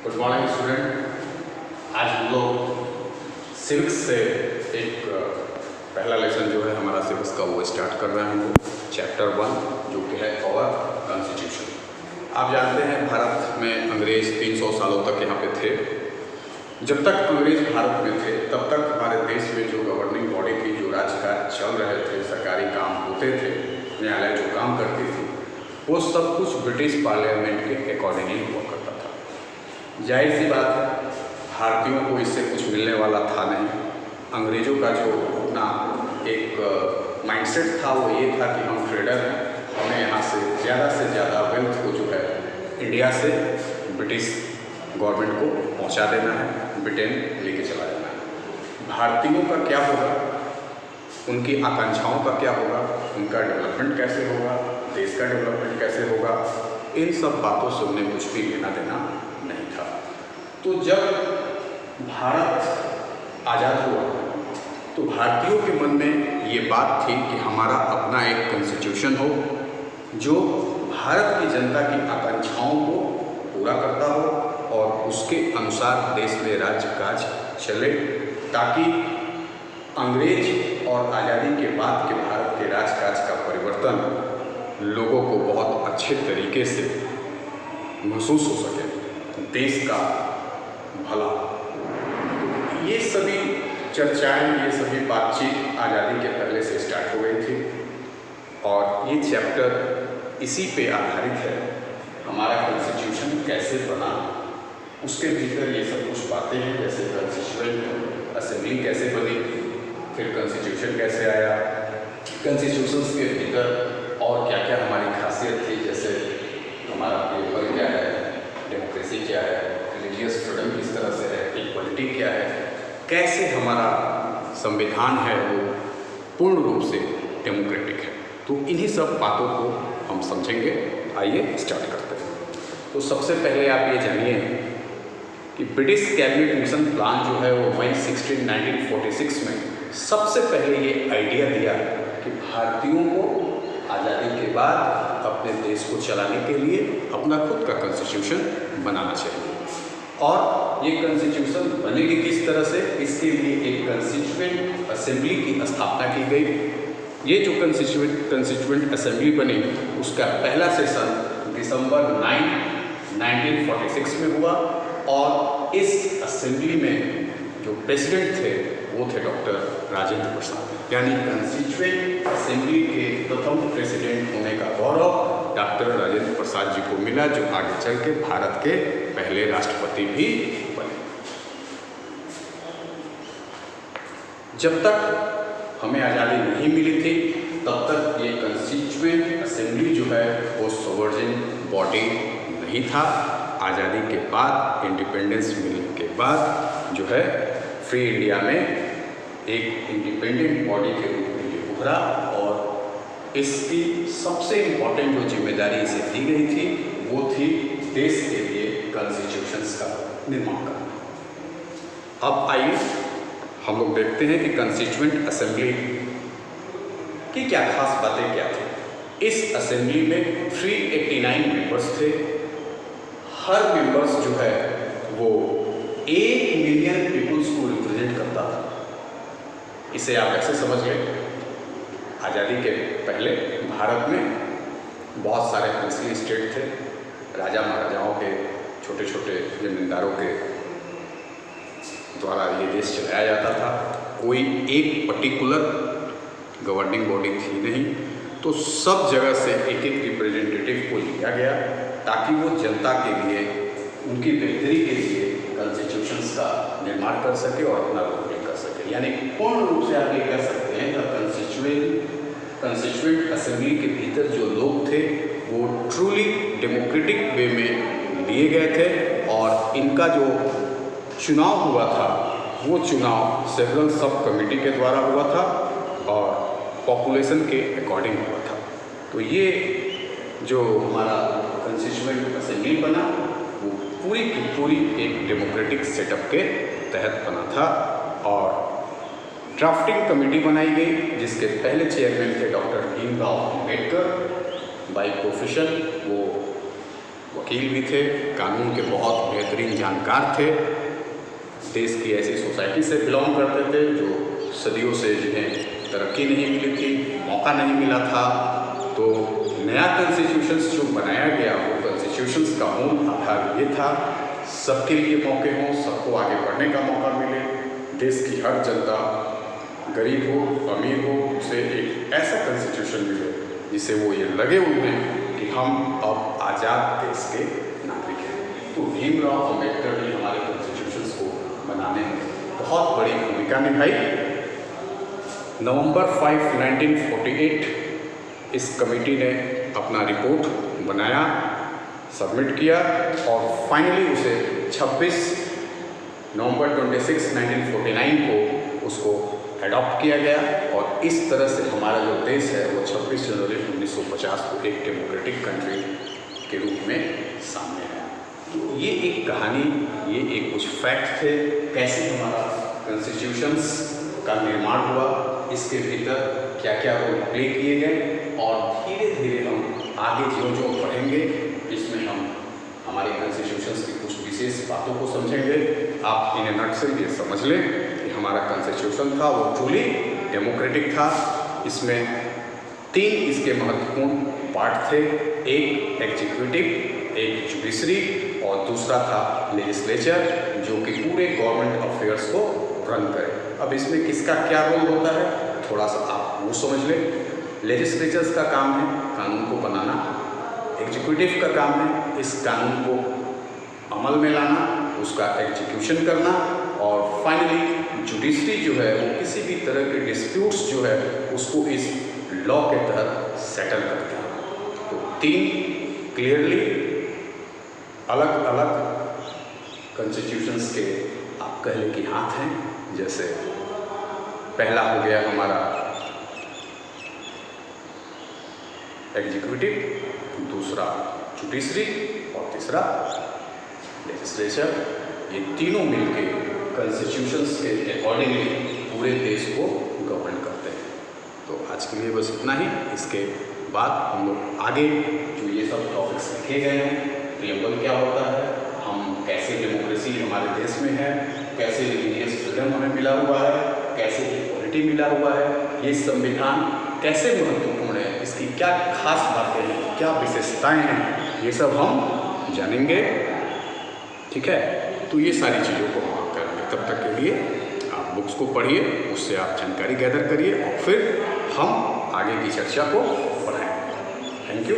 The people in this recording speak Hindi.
Good morning student. आज हम लोग सिविक्स से एक पहला लेसन जो है हमारा सिविक्स का वो स्टार्ट कर रहे हैं हम लोग चैप्टर 1 जो कि है आवर कॉन्स्टिट्यूशन। आप जानते हैं भारत में अंग्रेज 300 सालों तक यहाँ पे थे। जब तक अंग्रेज भारत में थे तब तक हमारे देश में जो गवर्निंग बॉडी थी, जो राजकाज चल रहे थे, सरकारी काम होते थे, न्यायालय जो काम करती थी, वो सब कुछ ब्रिटिश पार्लियामेंट के अकॉर्डिंगली हुआ करता था। जाहिर सी बात है, भारतीयों को इससे कुछ मिलने वाला था नहीं। अंग्रेज़ों का जो अपना एक माइंडसेट था वो ये था कि हम ट्रेडर हैं, हमें यहाँ से ज़्यादा वेल्थ को जो है इंडिया से ब्रिटिश गवर्नमेंट को पहुँचा देना है, ब्रिटेन लेके चला जाना है। भारतीयों का क्या होगा, उनकी आकांक्षाओं का क्या होगा, उनका डेवलपमेंट कैसे होगा, देश का डेवलपमेंट कैसे होगा, इन सब बातों से उन्हें कुछ भी लेना देना नहीं था। तो जब भारत आज़ाद हुआ तो भारतीयों के मन में ये बात थी कि हमारा अपना एक कॉन्स्टिट्यूशन हो जो भारत की जनता की आकांक्षाओं को पूरा करता हो और उसके अनुसार देश में राज्य काज चले, ताकि अंग्रेज और आज़ादी के बाद के भारत के राजकाज का परिवर्तन लोगों को बहुत अच्छे तरीके से महसूस हो सके, देश का भला। ये सभी चर्चाएं, ये सभी बातचीत आज़ादी के पहले से स्टार्ट हो गई थी और ये चैप्टर इसी पे आधारित है। हमारा कॉन्स्टिट्यूशन कैसे बना, उसके भीतर ये सब कुछ बातें हैं, जैसे कॉन्स्टिट्यूएंट असेंबली कैसे बनी, फिर कॉन्स्टिट्यूशन कैसे आया, कॉन्स्टिट्यूशंस के भीतर और क्या क्या हमारी खासियत थी, जैसे हमारा पेपर क्या है, डेमोक्रेसी क्या है, रिलीजियस फ्रीडम किस तरह से है, इक्वलिटी क्या है, कैसे हमारा संविधान है वो पूर्ण रूप से डेमोक्रेटिक है। तो इन्हीं सब बातों को हम समझेंगे। आइए स्टार्ट करते हैं। तो सबसे पहले आप ये जानिए कि ब्रिटिश कैबिनेट मिशन प्लान जो है वो मई 16, 1946 में सबसे पहले ये आइडिया दिया कि भारतीयों को आज़ादी के बाद अपने देश को चलाने के लिए अपना खुद का कॉन्स्टिट्यूशन बनाना चाहिए। और ये कॉन्स्टिट्यूशन बनेगी किस तरह से, इसके लिए एक कॉन्स्टिट्यूएंट असेंबली की स्थापना की गई। ये जो कॉन्स्टिट्यूएंट असेंबली बनी उसका पहला सेशन दिसंबर 9, 1946 में हुआ और इस असेंबली में जो प्रेसिडेंट थे वो थे डॉक्टर राजेंद्र प्रसाद, यानी कॉन्स्टिट्यूएंट असेंबली के प्रथम प्रेसिडेंट होने का गौरव डॉक्टर राजेंद्र प्रसाद जी को मिला, जो आगे चल के भारत के पहले राष्ट्रपति भी बने। जब तक हमें आज़ादी नहीं मिली थी तब तक ये कॉन्स्टिट्यूएंट असेंबली जो है वो सोवर्जिन बॉडी नहीं था। आज़ादी के बाद, इंडिपेंडेंस मिलने के बाद जो है फ्री इंडिया में एक इंडिपेंडेंट बॉडी के रूप में ये उभरा और इसकी सबसे इम्पॉर्टेंट जो जिम्मेदारी इसे दी गई थी वो थी देश के लिए कॉन्स्टिट्यूशंस का निर्माण करना। अब आइए हम लोग देखते हैं कि कॉन्स्टिट्यूएंट असेंबली की क्या खास बातें क्या थी। इस असेंबली में 389 मेंबर्स थे। हर मेंबर्स जो है वो 1 मिलियन पीपल्स को रिप्रेजेंट करता था। इसे आप ऐसे समझ लें, आज़ादी के पहले भारत में बहुत सारे प्रिंसली स्टेट थे, राजा महाराजाओं के, छोटे छोटे जमींदारों के द्वारा ये देश चलाया जाता था। कोई एक पर्टिकुलर गवर्निंग बॉडी थी नहीं, तो सब जगह से एक एक रिप्रेजेंटेटिव को लिया गया ताकि वो जनता के लिए, उनकी बेहतरी के लिए कॉन्स्टिट्यूशंस का निर्माण कर सके और अपना रोल प्ले कर सके। यानी पूर्ण रूप से आप ये कह सकते हैं कि कॉन्स्टिट्यूएंट असेंबली के भीतर जो लोग थे वो ट्रूली डेमोक्रेटिक वे में लिए गए थे और इनका जो चुनाव हुआ था वो चुनाव सेवरल सब कमेटी के द्वारा हुआ था और पॉपुलेशन के अकॉर्डिंग हुआ था। तो ये जो हमारा कॉन्स्टिट्यूएंट असेंबली बना वो पूरी की पूरी एक डेमोक्रेटिक सेटअप के तहत बना था और ड्राफ्टिंग कमेटी बनाई गई जिसके पहले चेयरमैन थे doctor Bhimrao Ambedkar. By profession वो वकील भी थे, कानून के बहुत बेहतरीन जानकार थे, देश की ऐसी सोसाइटी से बिलोंग करते थे जो सदियों से जिन्हें तरक्की नहीं मिली थी, मौका नहीं मिला था। तो नया कॉन्स्टिट्यूशंस जो बनाया गया वो कॉन्स्टिट्यूशंस का मूल आधार ये था, सबके लिए मौके हों, सबको आगे बढ़ने का मौका मिले, देश की हर जनता गरीब हो अमीर हो उसे एक ऐसा कॉन्स्टिट्यूशन मिले जिससे वो ये लगे उन्हें कि हम अब आज़ाद देश के नागरिक हैं। तो भीमराव अम्बेडकर ने हमारे कॉन्स्टिट्यूशंस को बनाने में बहुत बड़ी भूमिका निभाई। नवंबर 5, 1948 इस कमेटी ने अपना रिपोर्ट बनाया, सबमिट किया और फाइनली उसे 26 नवंबर 26, 1949 को उसको एडॉप्ट किया गया और इस तरह से हमारा जो देश है वो 26 जनवरी 1950 को एक डेमोक्रेटिक कंट्री के रूप में सामने आया। तो ये एक कहानी, ये एक कुछ फैक्ट थे कैसे हमारा कॉन्स्टिट्यूशंस का निर्माण हुआ, इसके भीतर क्या क्या रोल प्ले किए गए और धीरे धीरे हम आगे जो पढ़ेंगे इसमें हम हमारे कॉन्स्टिट्यूशंस की कुछ विशेष बातों को समझेंगे। आप इन नटसेल ये समझ लें कि हमारा कॉन्स्टिट्यूशन था वो ट्रूली डेमोक्रेटिक था। इसमें 3 इसके महत्वपूर्ण पार्ट थे, एक एग्जीक्यूटिव, एक जुडिशरी और दूसरा था लेजिस्लेचर जो कि पूरे गवर्नमेंट अफेयर्स को रन करे। अब इसमें किसका क्या रोल होता है थोड़ा सा आप वो समझ लें। लेजिस्लेचर्स का काम है कानून को बनाना, एग्जीक्यूटिव का काम है इस कानून को अमल में लाना, उसका एग्जीक्यूशन करना और फाइनली जुडिशरी जो है वो किसी भी तरह के डिस्प्यूट्स जो है उसको इस लॉ के तहत सेटल करता है। तो 3 क्लियरली अलग अलग कॉन्स्टिट्यूशंस के आप कह लें कि हाथ हैं। जैसे पहला हो गया हमारा एग्जीक्यूटिव, दूसरा जुडिशरी और तीसरा लेजिस्लेचर। ये तीनों मिलके कॉन्स्टिट्यूशंस के अकॉर्डिंगली पूरे देश को गवर्न करते हैं। तो आज के लिए बस इतना ही। इसके बाद हम लोग आगे जो ये सब टॉपिक्स लिखे गए हैं, प्रीएम्बल क्या होता है, हम कैसे डेमोक्रेसी हमारे देश में है, कैसे रिलीजियस फ्रीडम हमें मिला हुआ है, कैसे इक्वालिटी मिला हुआ है, ये संविधान कैसे महत्वपूर्ण है, इसकी क्या खास बातें हैं, क्या विशेषताएं हैं, ये सब हम जानेंगे। ठीक है, तो ये सारी चीज़ों को हम करेंगे। तब तक के लिए आप बुक्स को पढ़िए, उससे आप जानकारी गैदर करिए और फिर हम आगे की चर्चा को बढ़ाएंगे। Thank you.